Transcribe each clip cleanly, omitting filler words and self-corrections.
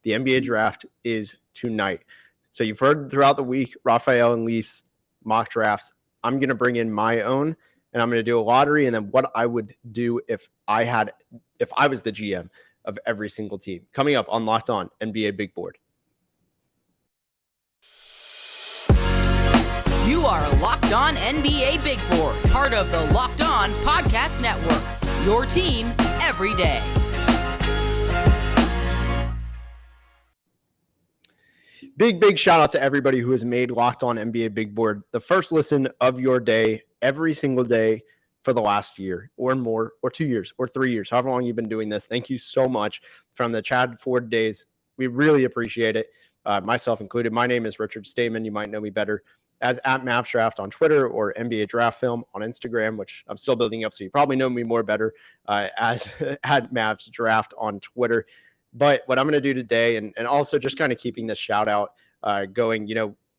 The NBA draft is tonight. So you've heard throughout the week, Raphael and Leafs mock drafts. I'm going to bring in my own, and I'm going to do a lottery, and then what I would do if I was the GM of every single team. Coming up on Locked On NBA Big Board. You are Locked On NBA Big Board, part of the Locked On Podcast Network, your team every day. Big shout out to everybody who has made Locked On NBA Big Board the first listen of your day every single day for the last year or more, or 2 years or 3 years, however long you've been doing this. Thank you so much from the Chad Ford days. We really appreciate it, myself included. My name is Richard Stamen. You might know me better as at MavsDraft on Twitter or NBA Draft Film on Instagram, which I'm still building up, so you probably know me more better as at MavsDraft on Twitter. But what I'm going to do today, and also just kind of keeping this shout out going,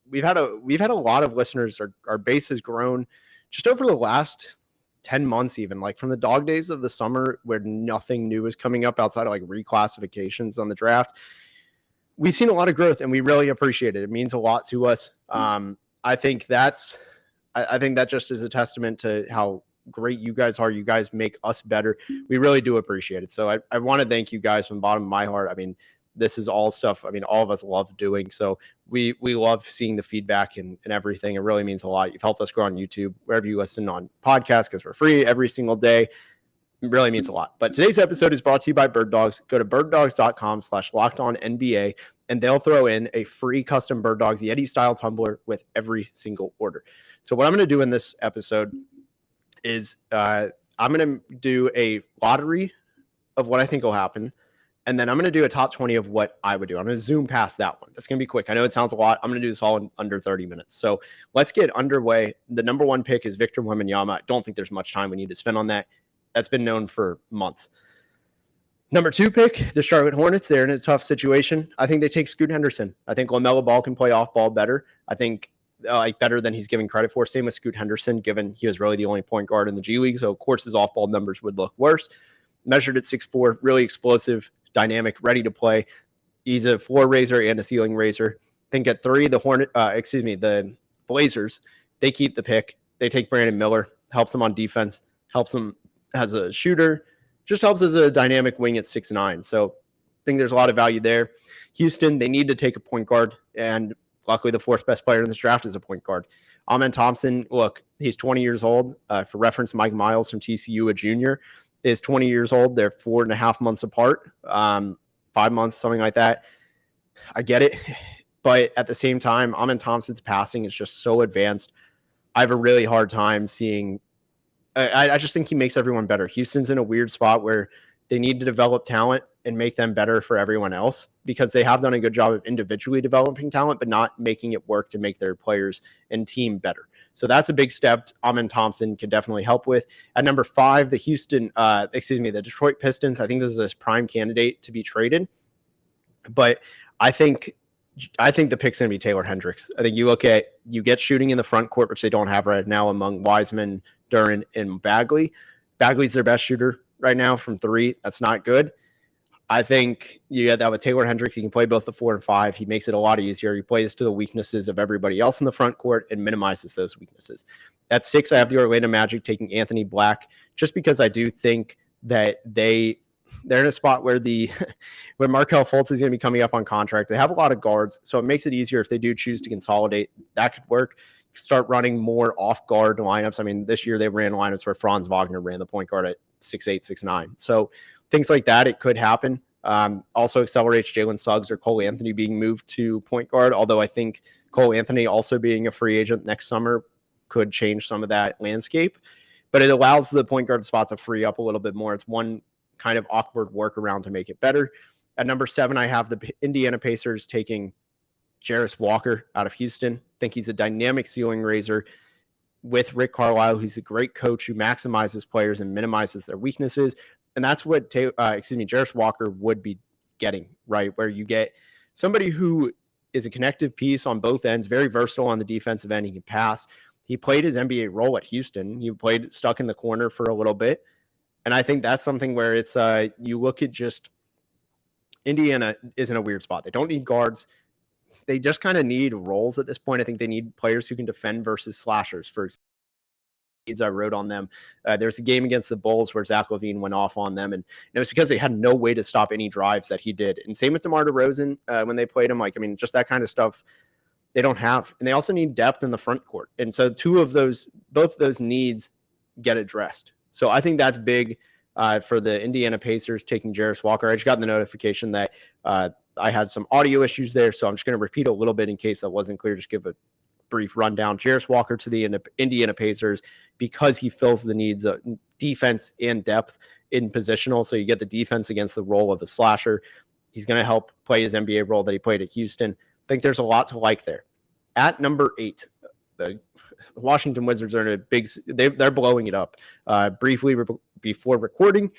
we've had a lot of listeners. Our base has grown just over the last 10 months, even like from the dog days of the summer where nothing new is coming up outside of like reclassifications on the draft. We've seen a lot of growth, and we really appreciate it. It means a lot to us. I think that just is a testament to how great you guys are. You guys make us better. We really do appreciate it. So I want to thank you guys from the bottom of my heart. I mean, this is all stuff, all of us love doing. So we love seeing the feedback and everything. It really means a lot. You've helped us grow on YouTube, wherever you listen on podcasts, because we're free every single day. It really means a lot. But today's episode is brought to you by Bird Dogs. Go to birddogs.com/lockedonnba, and they'll throw in a free custom Bird Dogs Yeti style tumbler with every single order. So what I'm going to do in this episode is I'm going to do a lottery of what I think will happen. And then I'm going to do a top 20 of what I would do. I'm going to zoom past that one. That's going to be quick. I know it sounds a lot. I'm going to do this all in under 30 minutes. So let's get underway. The number one pick is Victor Wembanyama. I don't think there's much time we need to spend on that. That's been known for months. Number two pick, the Charlotte Hornets. They're in a tough situation. I think they take Scoot Henderson. I think LaMelo Ball can play off ball better. I think better than he's given credit for. Same with Scoot Henderson, given he was really the only point guard in the G League. So of course his off ball numbers would look worse. Measured at 6'4", really explosive, dynamic, ready to play. He's a floor raiser and a ceiling raiser. I think at 3, the Blazers, they keep the pick. They take Brandon Miller, helps him on defense, helps him as a shooter, just helps as a dynamic wing at 6'9". So I think there's a lot of value there. Houston, they need to take a point guard, and luckily the fourth best player in this draft is a point guard. Amen Thompson, look, he's 20 years old. For reference, Mike Miles from TCU, a junior, is 20 years old. They're 4.5 months apart, 5 months, something like that. I get it. But at the same time, Amen Thompson's passing is just so advanced. I have a really hard time seeing I just think he makes everyone better. Houston's in a weird spot where they need to develop talent and make them better for everyone else, because they have done a good job of individually developing talent, but not making it work to make their players and team better. So that's a big step Amen Thompson can definitely help with. At number 5, the Detroit Pistons. I think this is a prime candidate to be traded, but I think the pick's going to be Taylor Hendricks. I think you get shooting in the front court, which they don't have right now among Wiseman, Duren, and Bagley. Bagley's their best shooter right now from 3. That's not good. I think you get that with Taylor Hendricks. He can play both the 4 and 5. He makes it a lot easier. He plays to the weaknesses of everybody else in the front court and minimizes those weaknesses. At 6, I have the Orlando Magic taking Anthony Black, just because I do think that they're in a spot where where Markelle Fultz is going to be coming up on contract. They have a lot of guards, so it makes it easier if they do choose to consolidate. That could work. Start running more off-guard lineups. This year they ran lineups where Franz Wagner ran the point guard at 6'8", 6'9". So things like that, it could happen. Also accelerates Jalen Suggs or Cole Anthony being moved to point guard, although I think Cole Anthony also being a free agent next summer could change some of that landscape. But it allows the point guard spot to free up a little bit more. It's one kind of awkward workaround to make it better. At number 7, I have the Indiana Pacers taking Jarris Walker out of Houston. I think he's a dynamic ceiling raiser with Rick Carlisle, who's a great coach who maximizes players and minimizes their weaknesses. And that's what Jarris Walker would be getting, right? Where you get somebody who is a connective piece on both ends, very versatile on the defensive end. He can pass. He played his NBA role at Houston. He played stuck in the corner for a little bit. And I think that's something where it's you look at just Indiana is in a weird spot. They don't need guards. They just kind of need roles at this point. I think they need players who can defend versus slashers. For example, I wrote on them. There's a game against the Bulls where Zach LaVine went off on them, and it was because they had no way to stop any drives that he did. And same with DeMar DeRozan when they played him. Just that kind of stuff they don't have. And they also need depth in the front court. And so both of those needs get addressed. So I think that's big for the Indiana Pacers taking Jarris Walker. I just got the notification that I had some audio issues there, so I'm just going to repeat a little bit in case that wasn't clear. Just give a brief rundown. Jarris Walker to the Indiana Pacers because he fills the needs of defense and depth in positional. So you get the defense against the role of a slasher. He's going to help play his NBA role that he played at Houston. I think there's a lot to like there. At number 8, the Washington Wizards are in they're blowing it up. Briefly before recording,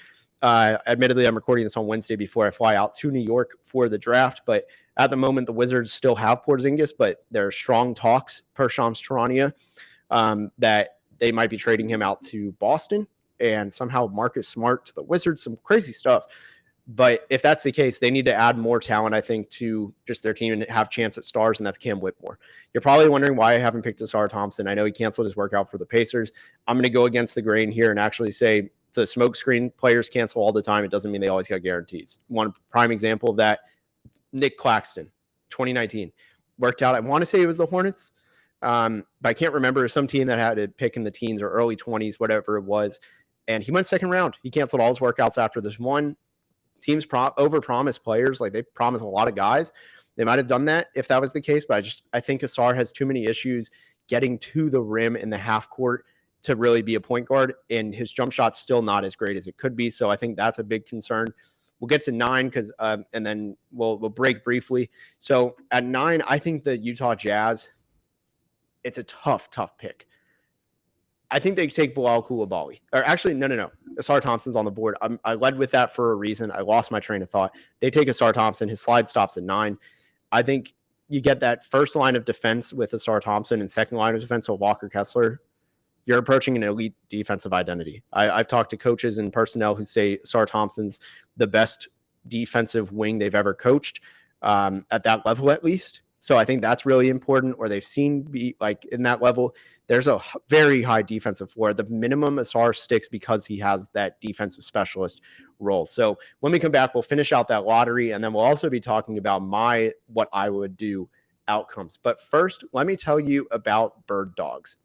admittedly, I'm recording this on Wednesday before I fly out to New York for the draft, but at the moment, the Wizards still have Porzingis, but there are strong talks per Shams Charania that they might be trading him out to Boston and somehow Marcus Smart to the Wizards, some crazy stuff. But if that's the case, they need to add more talent, I think, to just their team and have a chance at stars, and that's Cam Whitmore. You're probably wondering why I haven't picked Asar Thompson. I know he canceled his workout for the Pacers. I'm going to go against the grain here and actually say it's a smokescreen. Players cancel all the time. It doesn't mean they always got guarantees. One prime example of that, Nick Claxton, 2019. Worked out. I want to say it was the Hornets, but I can't remember. Some team that had a pick in the teens or early 20s, whatever it was. And he went second round. He canceled all his workouts after this one. Teams overpromise players. Like, they promise a lot of guys. They might have done that if that was the case, but I think Asar has too many issues getting to the rim in the half court to really be a point guard, and his jump shot's still not as great as it could be. So I think that's a big concern. We'll get to 9 and then we'll break briefly. So at 9, I think the Utah Jazz, it's a tough pick. I think they take Bilal Coulibaly. Or actually, no. Asar Thompson's on the board. I led with that for a reason. I lost my train of thought. They take Asar Thompson. His slide stops at 9. I think you get that first line of defense with Asar Thompson and second line of defense with Walker Kessler. You're approaching an elite defensive identity. I've talked to coaches and personnel who say Asar Thompson's the best defensive wing they've ever coached at that level, at least. So I think that's really important, or they've seen be like in that level. There's a very high defensive floor. The minimum Asar sticks because he has that defensive specialist role. So when we come back, we'll finish out that lottery, and then we'll also be talking about what I would do outcomes. But first, let me tell you about Bird Dogs.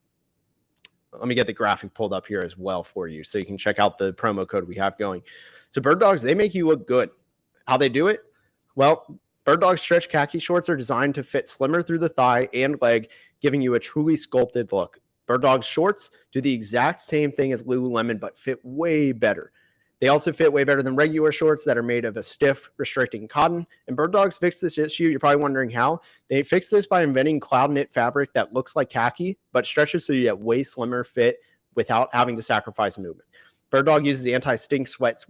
Let me get the graphic pulled up here as well for you so you can check out the promo code we have going. So Bird Dogs, they make you look good. How they do it? Well, Bird Dog stretch khaki shorts are designed to fit slimmer through the thigh and leg, giving you a truly sculpted look. Bird Dog shorts do the exact same thing as Lululemon, but fit way better. They also fit way better than regular shorts that are made of a stiff, restricting cotton. And Bird Dogs fixed this issue. You're probably wondering how. They fixed this by inventing cloud knit fabric that looks like khaki, but stretches so you get way slimmer fit without having to sacrifice movement. Bird Dog uses the anti-stink sweat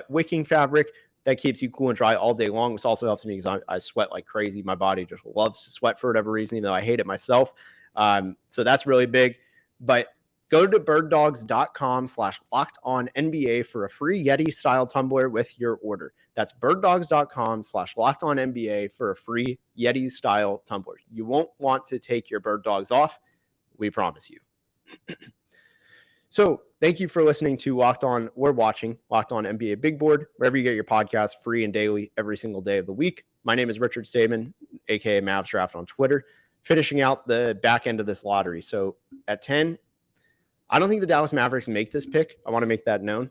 wicking fabric that keeps you cool and dry all day long. This also helps me because I sweat like crazy. My body just loves to sweat for whatever reason, even though I hate it myself. So that's really big. But go to birddogs.com/lockedonnba for a free Yeti style tumbler with your order. That's birddogs.com/lockedonnba for a free Yeti style tumbler. You won't want to take your Bird Dogs off. We promise you. So thank you for listening to Locked On or watching Locked On NBA Big Board, wherever you get your podcast, free and daily every single day of the week. My name is Richard Stamen, aka MavsDraft on Twitter, finishing out the back end of this lottery. So at 10, I don't think the Dallas Mavericks make this pick. I want to make that known.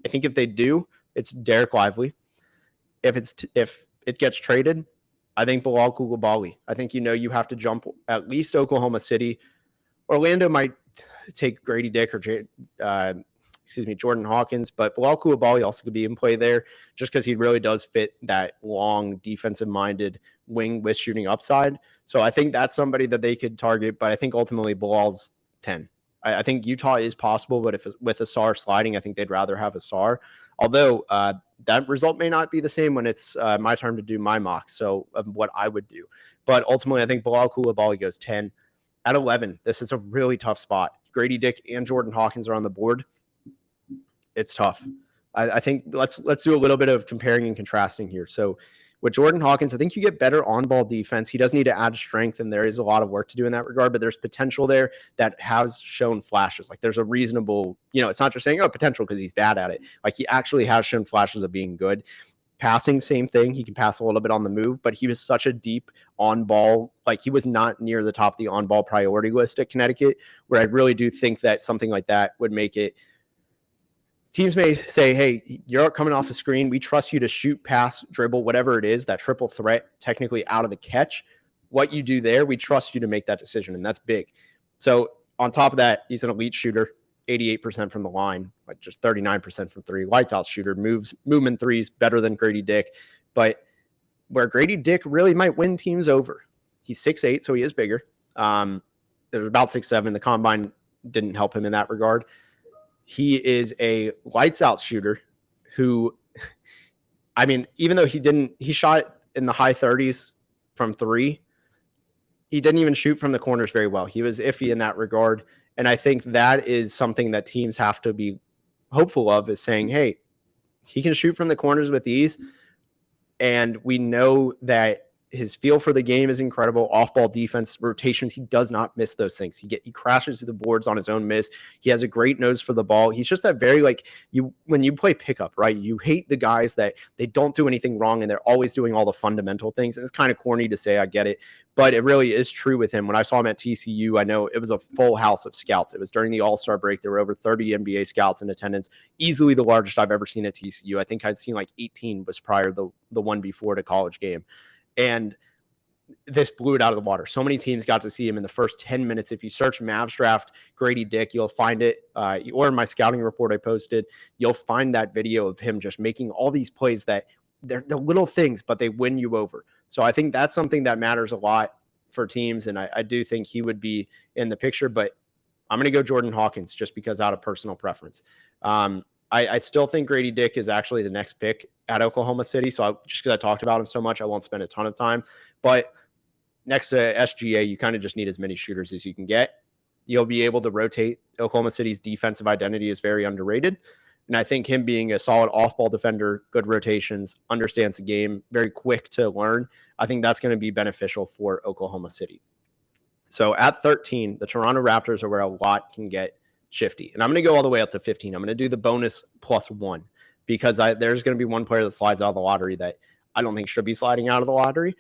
I think if they do, it's Derek Lively. If it gets traded, I think Bilal Coulibaly. I think you have to jump at least Oklahoma City. Orlando might take Grady Dick or Jordan Hawkins, but Bilal Coulibaly also could be in play there just because he really does fit that long defensive-minded wing with shooting upside. So I think that's somebody that they could target, but I think ultimately Bilal's 10. I think Utah is possible, but if with Asar sliding, I think they'd rather have Asar. Although that result may not be the same when it's my turn to do my mock, so what I would do. But ultimately, I think Bilal Coulibaly goes 10. At 11, this is a really tough spot. Grady Dick and Jordan Hawkins are on the board. It's tough. I think let's do a little bit of comparing and contrasting here. So with Jordan Hawkins, I think you get better on-ball defense. He does need to add strength, and there is a lot of work to do in that regard, but there's potential there that has shown flashes. Like there's a reasonable, it's not just saying, potential because he's bad at it. Like he actually has shown flashes of being good. Passing, same thing. He can pass a little bit on the move, but he was such a deep on-ball, like he was not near the top of the on-ball priority list at Connecticut, where I really do think that something like that would make it. Teams may say, hey, you're coming off the screen. We trust you to shoot, pass, dribble, whatever it is, that triple threat, technically out of the catch. What you do there, we trust you to make that decision, and that's big. So on top of that, he's an elite shooter, 88% from the line, like just 39% from three. Lights out shooter, movement threes, better than Grady Dick. But where Grady Dick really might win teams over, he's 6'8", so he is bigger. There's about 6'7". The combine didn't help him in that regard. He is a lights out shooter who, I mean, even though he shot in the high 30s from three, he didn't even shoot from the corners very well. He was iffy in that regard. And I think that is something that teams have to be hopeful of, is saying, hey, he can shoot from the corners with ease. And we know that his feel for the game is incredible. Off-ball defense, rotations, he does not miss those things. He crashes to the boards on his own miss. He has a great nose for the ball. He's just that very, when you play pickup, right? You hate the guys that they don't do anything wrong and they're always doing all the fundamental things. And it's kind of corny to say, I get it, but it really is true with him. When I saw him at TCU, I know it was a full house of scouts. It was during the All-Star break. There were over 30 NBA scouts in attendance, easily the largest I've ever seen at TCU. I think I'd seen like 18 was prior to the one before the college game. And this blew it out of the water. So many teams got to see him in the first 10 minutes. If you search MavsDraft Grady Dick, you'll find it. Or in my scouting report I posted, you'll find that video of him just making all these plays that they're little things, but they win you over. So I think that's something that matters a lot for teams. And I do think he would be in the picture, but I'm going to go Jordan Hawkins just because out of personal preference. I still think Grady Dick is actually the next pick at Oklahoma City. So just because I talked about him so much, I won't spend a ton of time. But next to SGA, you kind of just need as many shooters as you can get. You'll be able to rotate. Oklahoma City's defensive identity is very underrated. And I think him being a solid off-ball defender, good rotations, understands the game, very quick to learn, I think that's going to be beneficial for Oklahoma City. So at 13, the Toronto Raptors are where a lot can get shifty. And I'm going to go all the way up to 15. I'm going to do the bonus +1 because there's going to be one player that slides out of the lottery that I don't think should be sliding out of the lottery.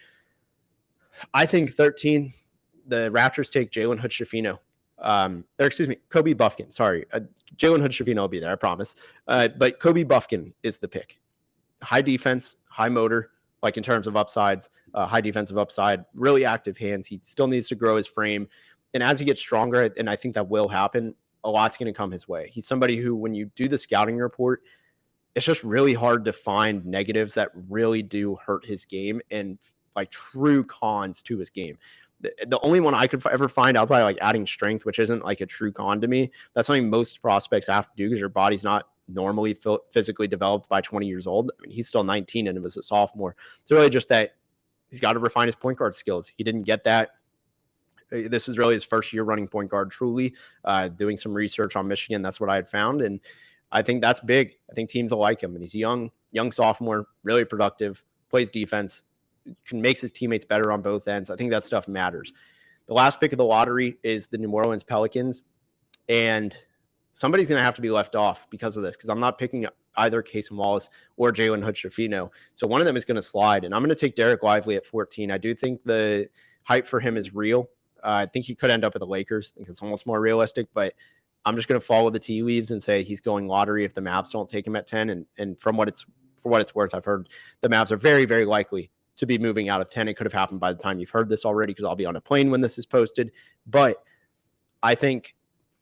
I think 13, the Raptors take Jalen Hood-Schifino. Kobe Buffkin. Sorry. Jalen Hood-Schifino will be there, I promise. But Kobe Buffkin is the pick. High defense, high motor, like in terms of upsides, high defensive upside, really active hands. He still needs to grow his frame. And as he gets stronger, and I think that will happen, a lot's going to come his way. He's somebody who, when you do the scouting report, it's just really hard to find negatives that really do hurt his game and like true cons to his game. The only one I could ever find outside of like adding strength, which isn't like a true con to me, that's something most prospects have to do because your body's not normally physically developed by 20 years old. I mean, he's still 19 and was a sophomore. It's really just that he's got to refine his point guard skills. He didn't get that. This is really his first year running point guard, truly. Doing some research on Michigan, that's what I had found. And I think that's big. I think teams will like him. And he's young sophomore, really productive, plays defense, makes his teammates better on both ends. I think that stuff matters. The last pick of the lottery is the New Orleans Pelicans. And somebody's going to have to be left off because of this, because I'm not picking either Casey Wallace or Jalen Hood-Schifino. So one of them is going to slide. And I'm going to take Derek Lively at 14. I do think the hype for him is real. I think he could end up at the Lakers. I think it's almost more realistic, but I'm just going to follow the tea leaves and say he's going lottery if the Mavs don't take him at 10. And for what it's worth, I've heard the Mavs are very, very likely to be moving out of 10. It could have happened by the time you've heard this already because I'll be on a plane when this is posted. But I think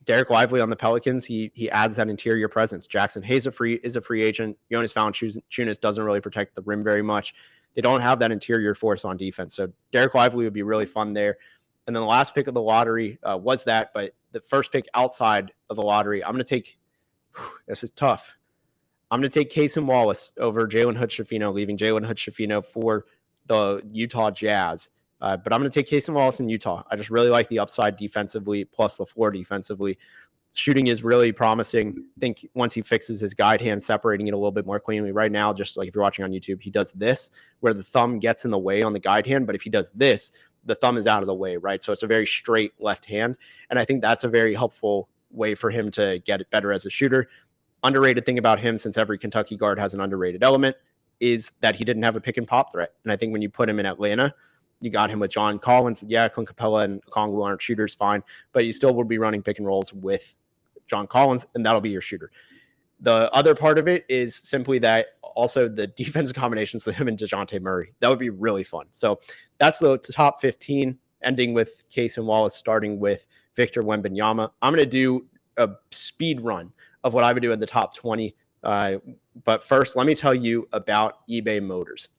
Derek Lively on the Pelicans, he adds that interior presence. Jackson Hayes is a free agent. Jonas Valanciunas doesn't really protect the rim very much. They don't have that interior force on defense. So Derek Lively would be really fun there. And then the last pick of the lottery was that, but the first pick outside of the lottery, I'm going to take, this is tough. I'm going to take Casey Wallace over Jalen Hood-Schifino, leaving Jalen Hood-Schifino for the Utah Jazz. But I'm going to take Casey Wallace in Utah. I just really like the upside defensively, plus the floor defensively. Shooting is really promising. I think once he fixes his guide hand, separating it a little bit more cleanly. Right now, just like if you're watching on YouTube, he does this where the thumb gets in the way on the guide hand. But if he does this, the thumb is out of the way, right? So it's a very straight left hand. And I think that's a very helpful way for him to get it better as a shooter. Underrated thing about him, since every Kentucky guard has an underrated element, is that he didn't have a pick and pop threat. And I think when you put him in Atlanta, you got him with John Collins. Yeah, Clint Capella and Okongwu aren't shooters, fine. But you still will be running pick and rolls with John Collins, and that'll be your shooter. The other part of it is simply that also the defensive combinations with him and DeJounte Murray. That would be really fun. So that's the top 15, ending with Case and Wallace, starting with Victor Wembanyama. I'm going to do a speed run of what I would do in the top 20. But first, let me tell you about eBay Motors.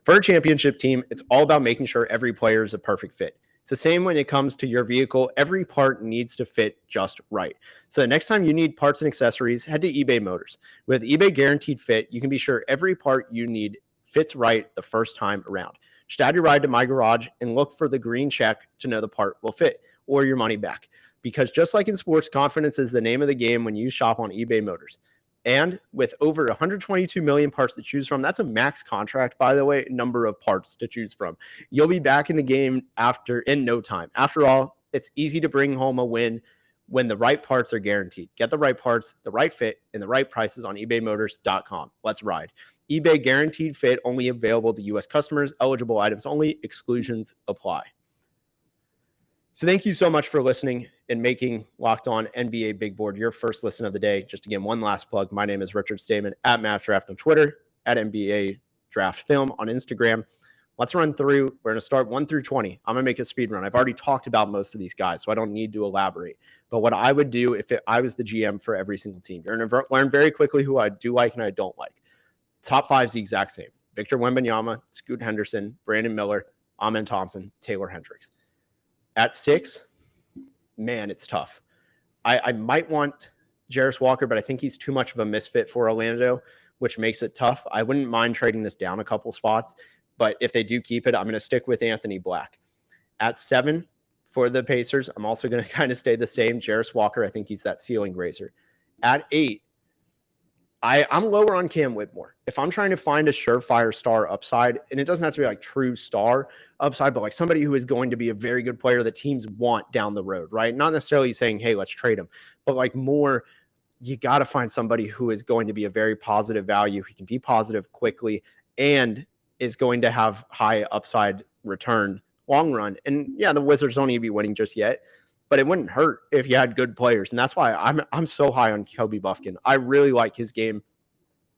For a championship team, it's all about making sure every player is a perfect fit. It's the same when it comes to your vehicle. Every part needs to fit just right. So the next time you need parts and accessories, head to eBay Motors. With eBay Guaranteed Fit, you can be sure every part you need fits right the first time around. Just add your ride to My Garage and look for the green check to know the part will fit or your money back. Because just like in sports, confidence is the name of the game when you shop on eBay Motors. And with over 122 million parts to choose from, that's a max contract, by the way, number of parts to choose from. You'll be back in the game in no time. After all, it's easy to bring home a win when the right parts are guaranteed. Get the right parts, the right fit, and the right prices on ebaymotors.com. Let's ride. eBay Guaranteed Fit, only available to U.S. customers. Eligible items only. Exclusions apply. So thank you so much for listening and making Locked On NBA Big Board your first listen of the day. Just again, one last plug. My name is Richard Stamen at MavsDraft on Twitter, at NBA Draft Film on Instagram. Let's run through. We're going to start 1 through 20. I'm going to make a speed run. I've already talked about most of these guys, so I don't need to elaborate. But what I would do if I was the GM for every single team, you're going to learn very quickly who I do like and I don't like. Top 5 is the exact same. Victor Wembanyama, Scoot Henderson, Brandon Miller, Amen Thompson, Taylor Hendricks. At 6, man, it's tough. I might want Jarris Walker, but I think he's too much of a misfit for Orlando, which makes it tough. I wouldn't mind trading this down a couple spots, but if they do keep it, I'm going to stick with Anthony Black. At 7, for the Pacers, I'm also going to kind of stay the same. Jarris Walker, I think he's that ceiling raiser. At 8, I'm lower on Cam Whitmore. If I'm trying to find a surefire star upside, and it doesn't have to be like true star upside, but like somebody who is going to be a very good player that teams want down the road, right? Not necessarily saying, hey, let's trade him, but like more, you got to find somebody who is going to be a very positive value. He can be positive quickly and is going to have high upside return long run. And yeah, the Wizards don't need to be winning just yet, but it wouldn't hurt if you had good players. And that's why I'm so high on Kobe Buffkin. I really like his game.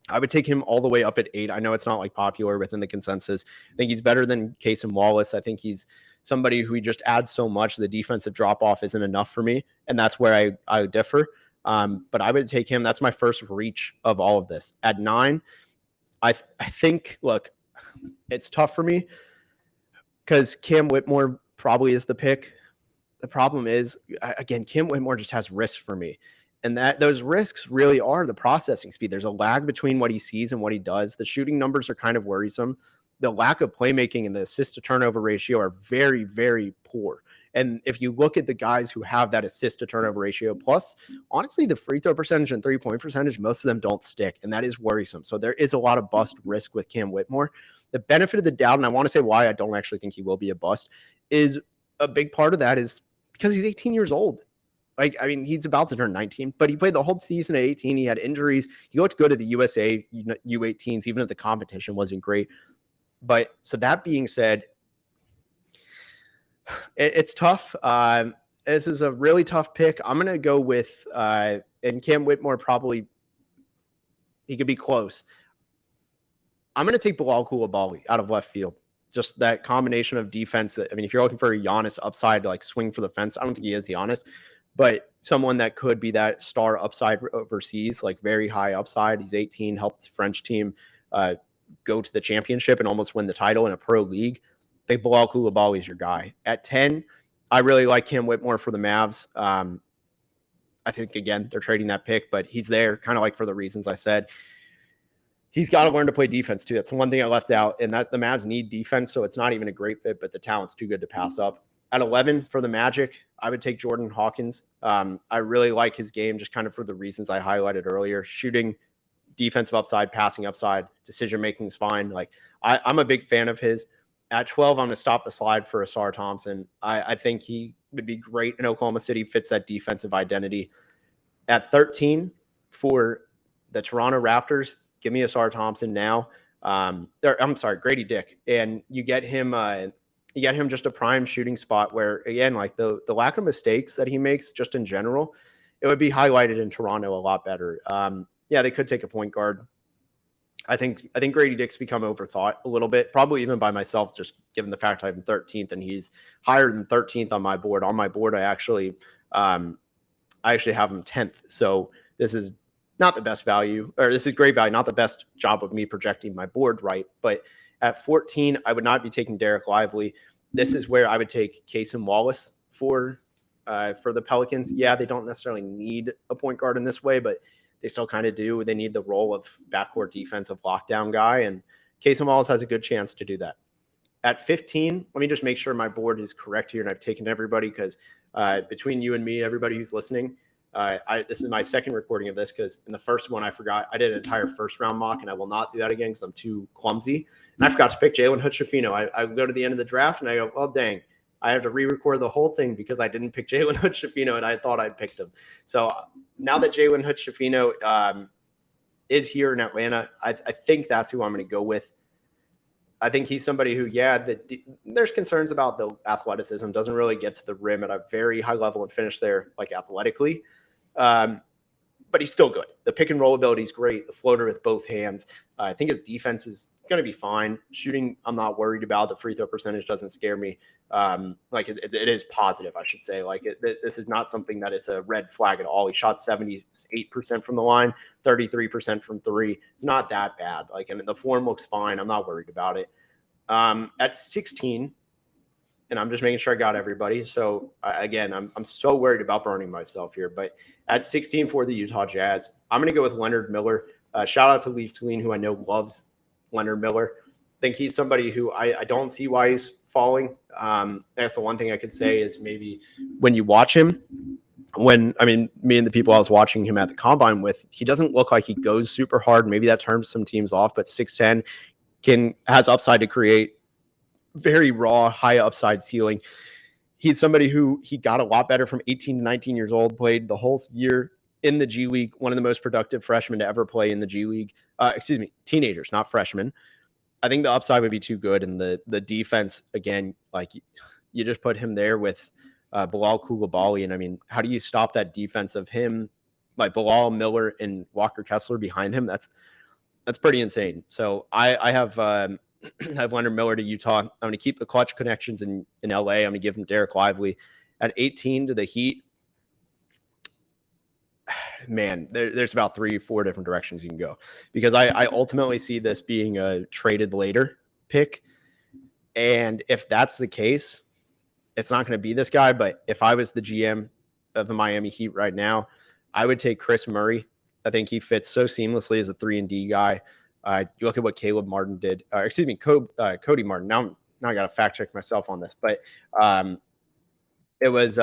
I would take him all the way up at 8. I know it's not like popular within the consensus. I think he's better than Case and Wallace. I think he's somebody who just adds so much. The defensive drop-off isn't enough for me, and that's where I differ. But I would take him. That's my first reach of all of this. At 9, I think, look, it's tough for me because Cam Whitmore probably is the pick. The problem is, again, Cam Whitmore just has risks for me. And that those risks really are the processing speed. There's a lag between what he sees and what he does. The shooting numbers are kind of worrisome. The lack of playmaking and the assist to turnover ratio are very, very poor. And if you look at the guys who have that assist to turnover ratio, plus, honestly, the free throw percentage and 3-point percentage, most of them don't stick. And that is worrisome. So there is a lot of bust risk with Cam Whitmore. The benefit of the doubt, and I want to say why I don't actually think he will be a bust, is a big part of that is because he's 18 years old. Like, I mean, he's about to turn 19, but he played the whole season at 18. He had injuries. He got to go to the USA U18s, even if the competition wasn't great. But so that being said, it's tough. This is a really tough pick. I'm going to go with, and Cam Whitmore probably, he could be close. I'm going to take Bilal Coulibaly out of left field. Just that combination of defense that, I mean, if you're looking for a Giannis upside to like swing for the fence, I don't think he is Giannis, but someone that could be that star upside overseas, like very high upside. He's 18, helped the French team go to the championship and almost win the title in a pro league. I think Bilal Coulibaly is your guy. At 10, I really like Cam Whitmore for the Mavs. I think, again, they're trading that pick, but he's there kind of like for the reasons I said. He's got to learn to play defense, too. That's one thing I left out, and that the Mavs need defense, so it's not even a great fit, but the talent's too good to pass up. At 11 for the Magic, I would take Jordan Hawkins. I really like his game just kind of for the reasons I highlighted earlier. Shooting, defensive upside, passing upside, decision-making is fine. Like I'm a big fan of his. At 12, I'm going to stop the slide for Asar Thompson. I think he would be great in Oklahoma City, fits that defensive identity. At 13 for the Toronto Raptors, give me Asar Thompson now. I'm sorry, Grady Dick. And you get him just a prime shooting spot where, again, like the lack of mistakes that he makes just in general, it would be highlighted in Toronto a lot better. Yeah, they could take a point guard. I think Grady Dick's become overthought a little bit, probably even by myself, just given the fact I have him 13th and he's higher than 13th on my board. On my board, I actually have him 10th. So this is not the best value, or this is great value, not the best job of me projecting my board right. But at 14, I would not be taking Derek Lively. This is where I would take Cason Wallace for the Pelicans. Yeah, they don't necessarily need a point guard in this way, but they still kind of do. They need the role of backcourt defensive lockdown guy, and Cason Wallace has a good chance to do that. At 15, let me just make sure my board is correct here, and I've taken everybody because between you and me, everybody who's listening, this is my second recording of this because in the first one I forgot. I did an entire first-round mock, and I will not do that again because I'm too clumsy. And I forgot to pick Jalen Hood-Schifino. I go to the end of the draft, and I go, well, dang. I have to re-record the whole thing because I didn't pick Jalen Hood-Schifino and I thought I'd picked him. So now that Jalen Hood-Schifino is here in Atlanta, I think that's who I'm going to go with. I think he's somebody who, there's concerns about the athleticism, doesn't really get to the rim at a very high level and finish there like athletically. But he's still good. The pick and roll ability is great. The floater with both hands. I think his defense is going to be fine. Shooting, I'm not worried about. The free throw percentage doesn't scare me. It is positive, I should say. This is not something that it's a red flag at all. He shot 78% from the line, 33% from three. It's not that bad. The form looks fine. I'm not worried about it. At 16, and I'm just making sure I got everybody. So again, I'm so worried about burning myself here. But at 16 for the Utah Jazz, I'm going to go with Leonard Miller. Shout out to Leaf Tulane, who I know loves Leonard Miller. I think he's somebody who I don't see why he's falling. That's the one thing I could say is maybe when you watch him, me and the people I was watching him at the combine with, he doesn't look like he goes super hard. Maybe that turns some teams off, but 6'10" has upside to create very raw, high upside ceiling. He's somebody who he got a lot better from 18 to 19 years old, played the whole year in the G League, one of the most productive freshmen to ever play in the G League. Teenagers, not freshmen. I think the upside would be too good. And the defense, again, you just put him there with Bilal Coulibaly. And how do you stop that defense of him, like Bilal, Miller, and Walker Kessler behind him? That's pretty insane. So I have Leonard Miller to Utah. I'm going to keep the clutch connections in LA. I'm going to give him Derek Lively. At 18 to the Heat, man, there's about 3-4 different directions you can go because I ultimately see this being a traded later pick. And if that's the case, it's not going to be this guy. But if I was the GM of the Miami Heat right now, I would take Chris Murray. I think he fits so seamlessly as a 3-and-D guy. You look at what Caleb Martin did. Cody Martin. Now I got to fact check myself on this, but it was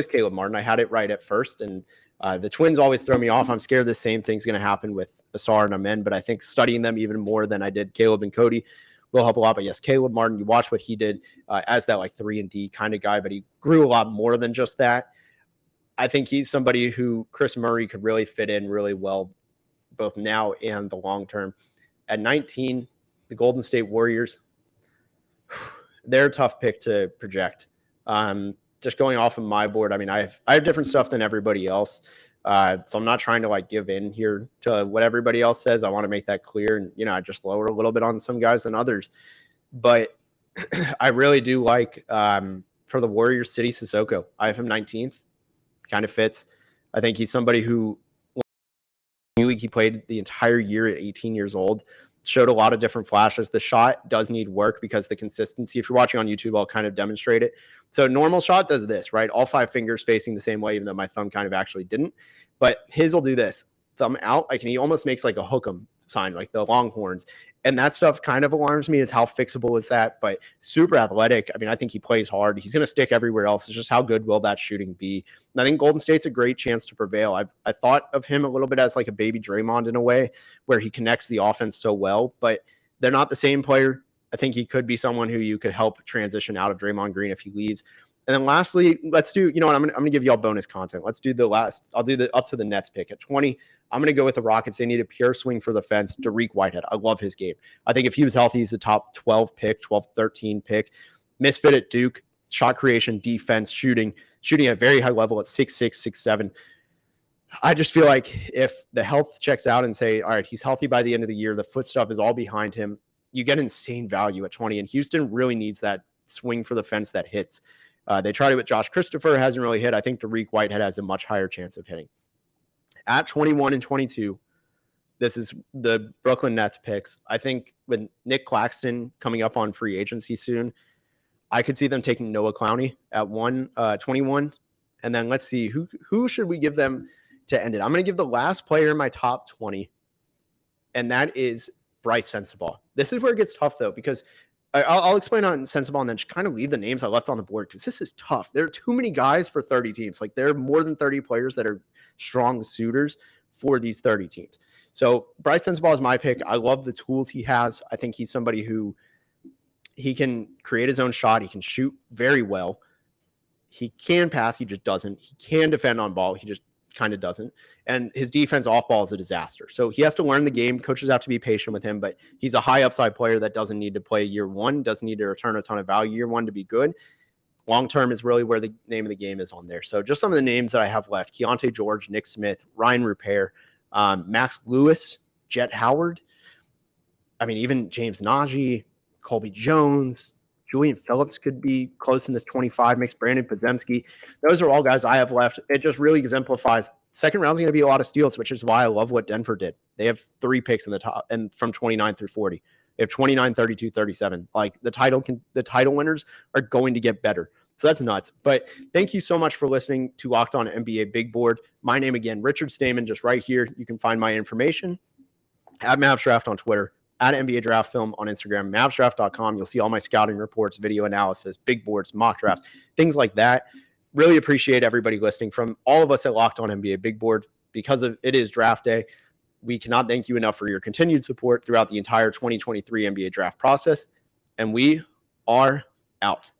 Caleb Martin. I had it right at first, and the Twins always throw me off. I'm scared the same thing's going to happen with Asar and Amen, but I think studying them even more than I did Caleb and Cody will help a lot. But yes, Caleb Martin, you watch what he did as that 3-and-D kind of guy, but he grew a lot more than just that. I think he's somebody who Chris Murray could really fit in really well, both now and the long term. At 19, the Golden State Warriors, they're a tough pick to project. Just going off of my board, I have different stuff than everybody else. So I'm not trying to give in here to what everybody else says. I want to make that clear. And, I just lower a little bit on some guys than others. But I really do like, for the Warriors, City Sissoko. I have him 19th. Kind of fits. I think he's somebody who he played the entire year at 18 years old, showed a lot of different flashes. The shot does need work because the consistency, if you're watching on YouTube, I'll kind of demonstrate it. So normal shot does this, right? All 5 fingers facing the same way, even though my thumb kind of actually didn't. But his will do this. Thumb out, and he almost makes a hook 'em signed, like the Longhorns. And that stuff kind of alarms me, is how fixable is that? But super athletic. I mean, I think he plays hard. He's going to stick everywhere else. It's just how good will that shooting be? And I think Golden State's a great chance to prevail. I thought of him a little bit as like a baby Draymond in a way, where he connects the offense so well, but they're not the same player. I think he could be someone who you could help transition out of Draymond Green if he leaves. And then lastly, let's do, you know what, I'm gonna give y'all bonus content. Let's do I'll do the up to the Nets pick at 20. I'm gonna go with the Rockets. They need a pure swing for the fence. Derek Whitehead. I love his game. I think if he was healthy, he's a top 12 pick, 13 pick. Misfit at Duke, shot creation, defense, shooting at a very high level at 6'6", 6'7". I just feel like if the health checks out and say, all right, he's healthy by the end of the year, the foot stuff is all behind him, you get insane value at 20. And Houston really needs that swing for the fence that hits. They tried it with Josh Christopher, hasn't really hit. I think Derek Whitehead has a much higher chance of hitting. At 21 and 22, this is the Brooklyn Nets picks. I think with Nick Claxton coming up on free agency soon, I could see them taking Noah Clowney at 21. And then let's see, who should we give them to end it? I'm going to give the last player in my top 20, and that is Bryce Sensabaugh. This is where it gets tough, though, because I'll explain on Sensabaugh and then just kind of leave the names I left on the board, because this is tough. There are too many guys for 30 teams. Like, there are more than 30 players that are strong suitors for these 30 teams. So Bryce Sensabaugh is my pick. I love the tools he has. I think he's somebody who he can create his own shot. He can shoot very well. He can pass. He just doesn't. He can defend on ball. He just kind of doesn't. And his defense off ball is a disaster. So he has to learn the game. Coaches have to be patient with him, but he's a high upside player that doesn't need to play year one, doesn't need to return a ton of value year one to be good. Long-term is really where the name of the game is on there. So just some of the names that I have left: Keontae George, Nick Smith, Ryan Rupert, Max Lewis, Jet Howard. I mean, even James Najee, Colby Jones, Julian Phillips could be close in this 25 mix. Brandon Podziemski. Those are all guys I have left. It just really exemplifies second round is going to be a lot of steals, which is why I love what Denver did. They have 3 picks in the top, and from 29 through 40. They have 29, 32, 37. Like, the title winners are going to get better. So that's nuts. But thank you so much for listening to Locked On NBA Big Board. My name again, Richard Stamen, just right here. You can find my information at MavsDraft on Twitter, at NBA Draft Film on Instagram, MavsDraft.com. You'll see all my scouting reports, video analysis, big boards, mock drafts, things like that. Really appreciate everybody listening. From all of us at Locked On NBA Big Board, because it is draft day, we cannot thank you enough for your continued support throughout the entire 2023 NBA draft process. And we are out.